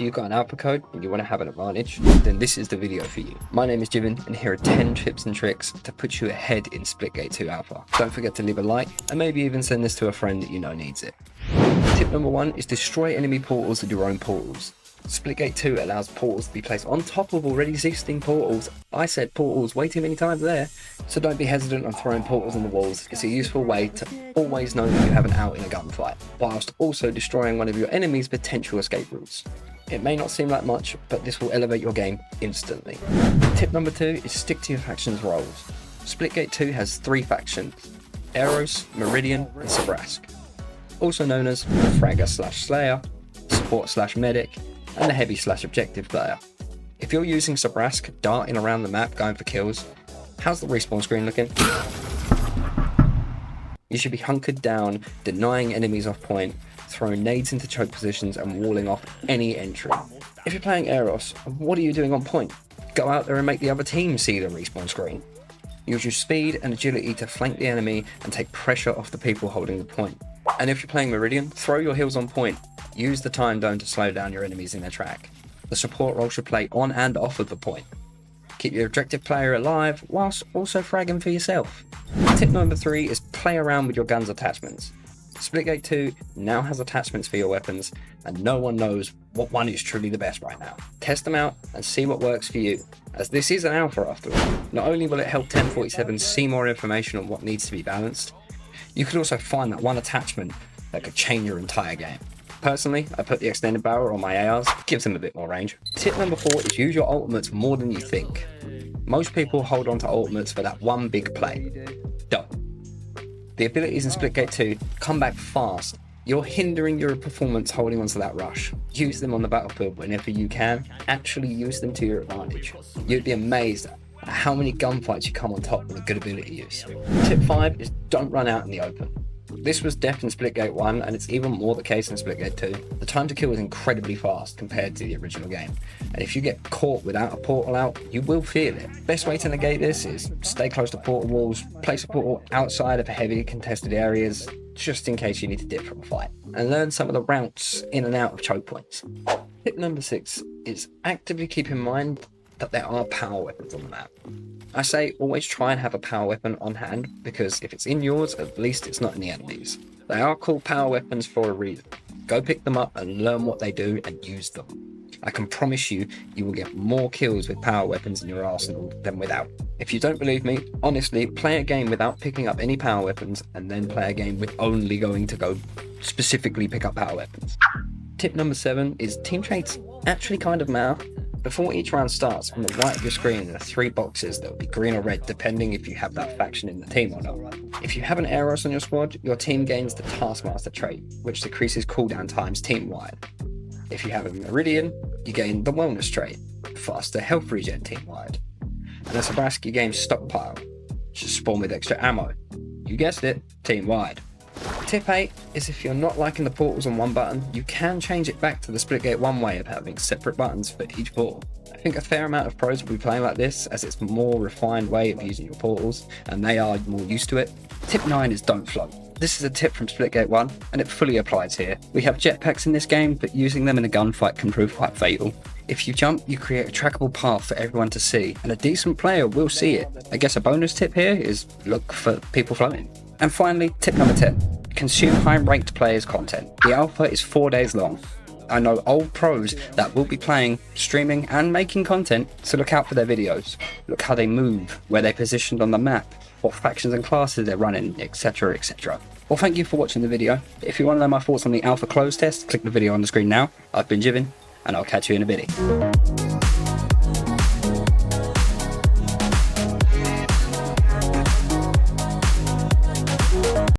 If you've got an alpha code and you want to have an advantage, then this is the video for you. My name is Jiven and here are 10 tips and tricks to put you ahead in Splitgate 2 Alpha. Don't forget to leave a like and maybe even send this to a friend that you know needs it. Tip number 1 is destroy enemy portals with your own portals. Splitgate 2 allows portals to be placed on top of already existing portals. I said portals way too many times there. So don't be hesitant on throwing portals on the walls. It's a useful way to always know that you have an out in a gunfight, whilst also destroying one of your enemy's potential escape routes. It may not seem like much, but this will elevate your game instantly. Tip number 2 is stick to your faction's roles. Splitgate 2 has 3 factions: Eros, Meridian and Sabrask, also known as the Fragger/Slayer, Support/Medic, and the Heavy/Objective player. If you're using Sabrask, darting around the map going for kills, how's the respawn screen looking? You should be hunkered down, denying enemies off point, throwing nades into choke positions and walling off any entry. If you're playing Eros, what are you doing on point? Go out there and make the other team see the respawn screen. Use your speed and agility to flank the enemy and take pressure off the people holding the point. And if you're playing Meridian, throw your heals on point. Use the time zone to slow down your enemies in their track. The support role should play on and off of the point. Keep your objective player alive whilst also fragging for yourself. Tip number 3 is play around with your guns attachments. Splitgate 2 now has attachments for your weapons and no one knows what one is truly the best right now. Test them out and see what works for you, as this is an alpha after all. Not only will it help 1047 see more information on what needs to be balanced, you could also find that one attachment that could change your entire game. Personally, I put the extended barrel on my ARs, gives them a bit more range. Tip number 4 is use your ultimates more than you think. Most people hold on to ultimates for that one big play. Don't. The abilities in Splitgate 2 come back fast. You're hindering your performance holding onto that rush. Use them on the battlefield whenever you can. Actually use them to your advantage. You'd be amazed at how many gunfights you come on top with a good ability use. Tip 5 is don't run out in the open. This was def in Splitgate 1 and it's even more the case in Splitgate 2. The time to kill is incredibly fast compared to the original game, and if you get caught without a portal out, you will feel it. Best way to negate this is stay close to portal walls, place a portal outside of heavily contested areas just in case you need to dip from a fight, and learn some of the routes in and out of choke points. Tip number 6 is actively keep in mind that there are power weapons on the map. I say always try and have a power weapon on hand, because if it's in yours, at least it's not in the enemy's. They are called power weapons for a reason. Go pick them up and learn what they do and use them. I can promise you, you will get more kills with power weapons in your arsenal than without. If you don't believe me, honestly, play a game without picking up any power weapons and then play a game with only going to go specifically pick up power weapons. Tip number 7 is team traits actually kind of matter. Before each round starts, on the right of your screen there are 3 boxes that will be green or red depending if you have that faction in the team or not. If you have an Eros on your squad, your team gains the Taskmaster trait, which decreases cooldown times team-wide. If you have a Meridian, you gain the Wellness trait, faster health regen team-wide. And as a Sabrask, you gain Stockpile, which is spawn with extra ammo. You guessed it, team-wide. Tip 8 is if you're not liking the portals on one button, you can change it back to the Splitgate 1 way of having separate buttons for each portal. I think a fair amount of pros will be playing like this, as it's a more refined way of using your portals and they are more used to it. Tip 9 is don't float. This is a tip from Splitgate 1 and it fully applies here. We have jetpacks in this game, but using them in a gunfight can prove quite fatal. If you jump, you create a trackable path for everyone to see, and a decent player will see it. I guess a bonus tip here is look for people floating. And finally, tip number 10. Consume high-ranked players' content. The alpha is 4 days long. I know old pros that will be playing, streaming and making content, so look out for their videos. Look how they move, where they're positioned on the map, what factions and classes they're running, etc, etc. Well, thank you for watching the video. If you want to know my thoughts on the alpha close test, click the video on the screen now. I've been Jiven, and I'll catch you in a bit.